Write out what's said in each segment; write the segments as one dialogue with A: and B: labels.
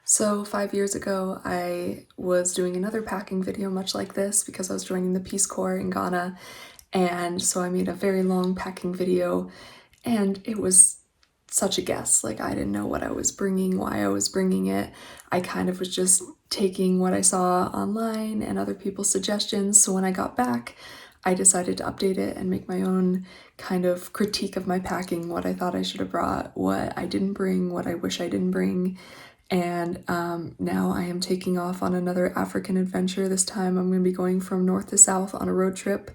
A: So 5 years ago, I was doing another packing video much like this because I was joining the Peace Corps in Ghana. And so I made a very long packing video and it was such a guess. Like, I didn't know what I was bringing, why I was bringing it. I kind of was just taking what I saw online and other people's suggestions. So when I got back, I decided to update it and make my own kind of critique of my packing, what I thought I should have brought, what I didn't bring, what I wish I didn't bring. And now I am taking off on another African adventure. This time I'm going to be going from north to south on a road trip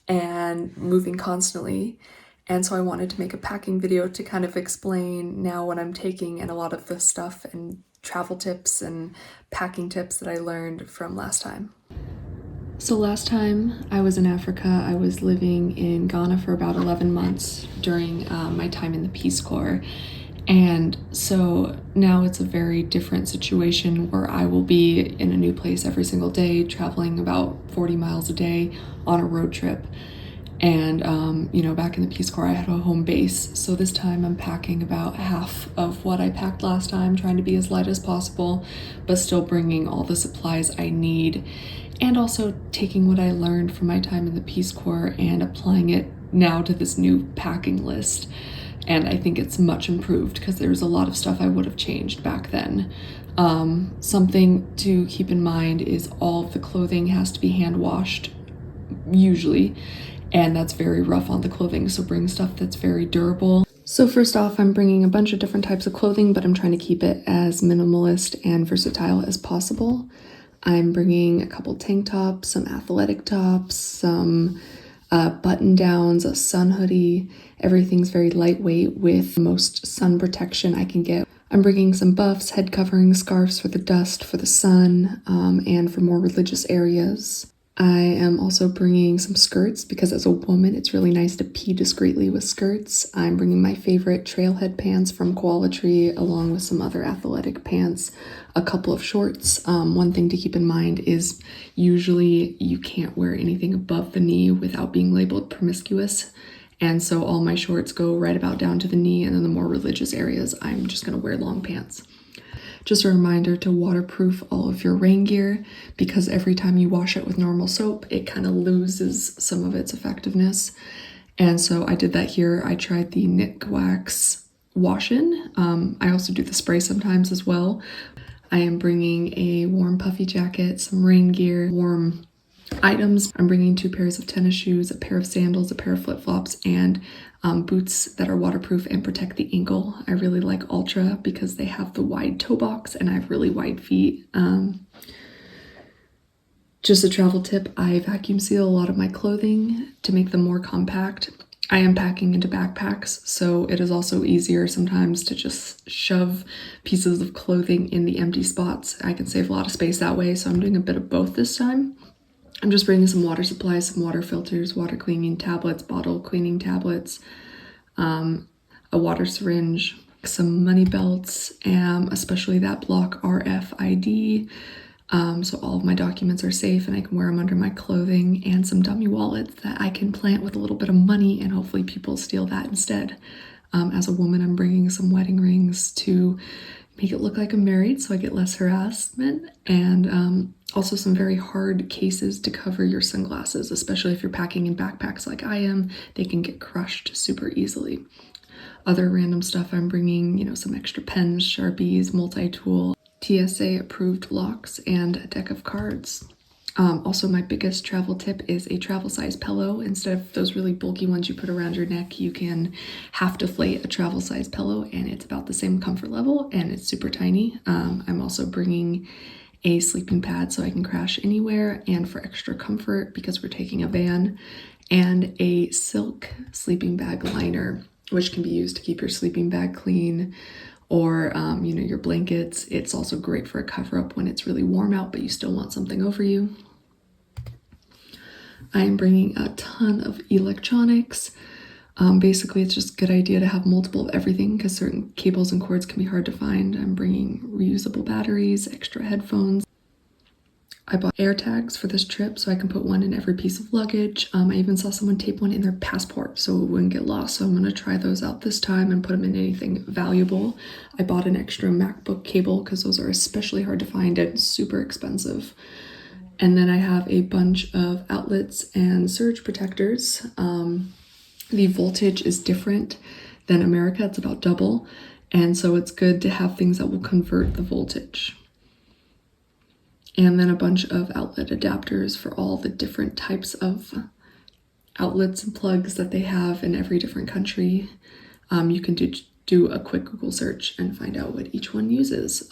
A: and moving constantly. And so I wanted to make a packing video to kind of explain now what I'm taking and a lot of the stuff and travel tips and packing tips that I learned from last time. So last time I was in Africa, I was living in Ghana for about 11 months during my time in the Peace Corps. And so now it's a very different situation where I will be in a new place every single day, traveling about 40 miles a day on a road trip. And, back in the Peace Corps, I had a home base. So this time I'm packing about half of what I packed last time, trying to be as light as possible, but still bringing all the supplies I need. And also taking what I learned from my time in the Peace Corps and applying it now to this new packing list. And I think it's much improved because there was a lot of stuff I would have changed back then. Something to keep in mind is all of the clothing has to be hand washed, usually, and that's very rough on the clothing, so bring stuff that's very durable. So first off, I'm bringing a bunch of different types of clothing, but I'm trying to keep it as minimalist and versatile as possible. I'm bringing a couple tank tops, some athletic tops, some button downs, a sun hoodie. Everything's very lightweight with most sun protection I can get. I'm bringing some buffs, head coverings, scarves for the dust, for the sun, and for more religious areas. I am also bringing some skirts because as a woman, it's really nice to pee discreetly with skirts. I'm bringing my favorite trailhead pants from Koala Tree along with some other athletic pants, a couple of shorts. One thing to keep in mind is usually you can't wear anything above the knee without being labeled promiscuous. And so all my shorts go right about down to the knee, and then the more religious areas, I'm just gonna wear long pants. Just a reminder to waterproof all of your rain gear because every time you wash it with normal soap, it kind of loses some of its effectiveness. And so I did that here. I tried the Nick Wax wash-in. I also do the spray sometimes as well. I am bringing a warm puffy jacket, some rain gear, warm items. I'm bringing 2 pairs of tennis shoes, a pair of sandals, a pair of flip-flops, and boots that are waterproof and protect the ankle. I really like Ultra because they have the wide toe box and I have really wide feet. Just a travel tip, I vacuum seal a lot of my clothing to make them more compact. I am packing into backpacks, so it is also easier sometimes to just shove pieces of clothing in the empty spots. I can save a lot of space that way, so I'm doing a bit of both this time. I'm just bringing some water supplies, some water filters, water cleaning tablets, bottle cleaning tablets, a water syringe, some money belts, especially that block RFID, so all of my documents are safe and I can wear them under my clothing, and some dummy wallets that I can plant with a little bit of money and hopefully people steal that instead. As a woman, I'm bringing some wedding rings to make it look like I'm married so I get less harassment, and also some very hard cases to cover your sunglasses, especially if you're packing in backpacks like I am. They can get crushed super easily. Other random stuff I'm bringing, some extra pens, Sharpies, multi-tool, TSA approved locks, and a deck of cards. Also, my biggest travel tip is a travel size pillow. Instead of those really bulky ones you put around your neck, you can half deflate a travel size pillow and it's about the same comfort level and it's super tiny. I'm also bringing a sleeping pad so I can crash anywhere and for extra comfort because we're taking a van, and a silk sleeping bag liner, which can be used to keep your sleeping bag clean, or your blankets. It's also great for a cover up when it's really warm out but you still want something over you. I'm bringing a ton of electronics. Basically, it's just a good idea to have multiple of everything because certain cables and cords can be hard to find. I'm bringing reusable batteries, extra headphones, I bought air tags for this trip so I can put one in every piece of luggage. I even saw someone tape one in their passport so it wouldn't get lost. So I'm gonna try those out this time and put them in anything valuable. I bought an extra MacBook cable because those are especially hard to find and super expensive. And then I have a bunch of outlets and surge protectors. The voltage is different than America, it's about double. And so it's good to have things that will convert the voltage. And then a bunch of outlet adapters for all the different types of outlets and plugs that they have in every different country. You can do a quick Google search and find out what each one uses.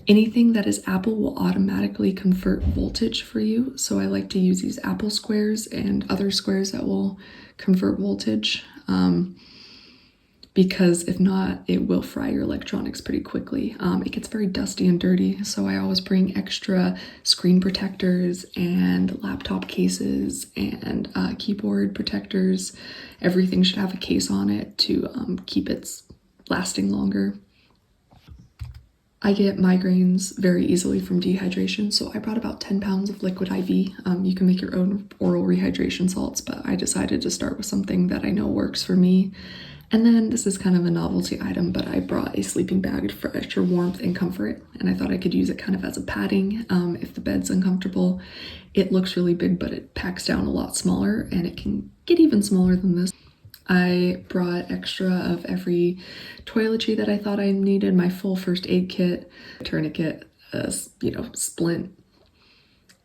A: Anything that is Apple will automatically convert voltage for you. So I like to use these Apple squares and other squares that will convert voltage. Because if not, it will fry your electronics pretty quickly. It gets very dusty and dirty, so I always bring extra screen protectors and laptop cases and keyboard protectors. Everything should have a case on it to keep it lasting longer. I get migraines very easily from dehydration, so I brought about 10 pounds of liquid IV. You can make your own oral rehydration salts, but I decided to start with something that I know works for me. And then this is kind of a novelty item, but I brought a sleeping bag for extra warmth and comfort, and I thought I could use it kind of as a padding if the bed's uncomfortable. It looks really big, but it packs down a lot smaller, and it can get even smaller than this. I brought extra of every toiletry that I thought I needed, my full first aid kit, tourniquet, splint.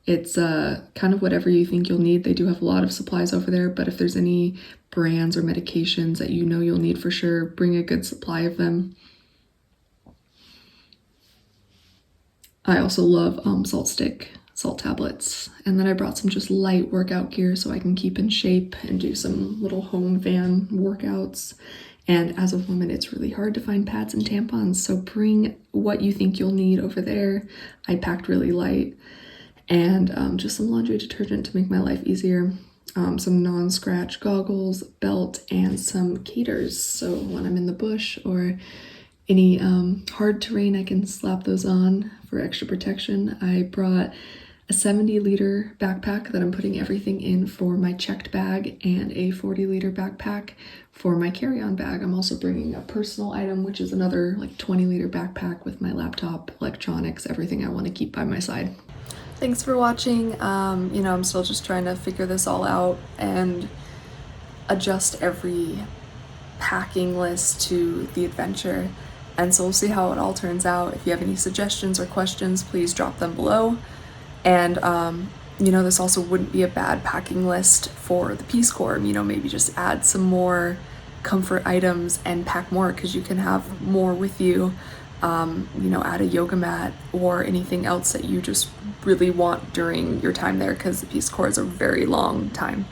A: It's kind of whatever you think you'll need. They do have a lot of supplies over there, but if there's any brands or medications that you know you'll need for sure, bring a good supply of them. I also love salt tablets. And then I brought some just light workout gear so I can keep in shape and do some little home van workouts. And as a woman, it's really hard to find pads and tampons, so bring what you think you'll need over there. I packed really light. And just some laundry detergent to make my life easier. Some non-scratch goggles, belt, and some gaiters. So when I'm in the bush or any hard terrain, I can slap those on for extra protection. I brought a 70-liter backpack that I'm putting everything in for my checked bag and a 40-liter backpack for my carry-on bag. I'm also bringing a personal item, which is another 20-liter backpack with my laptop, electronics, everything I want to keep by my side. Thanks for watching. I'm still just trying to figure this all out and adjust every packing list to the adventure. And so we'll see how it all turns out. If you have any suggestions or questions, please drop them below. And, this also wouldn't be a bad packing list for the Peace Corps. Maybe just add some more comfort items and pack more because you can have more with you. Add a yoga mat or anything else that you just really want during your time there because the Peace Corps is a very long time.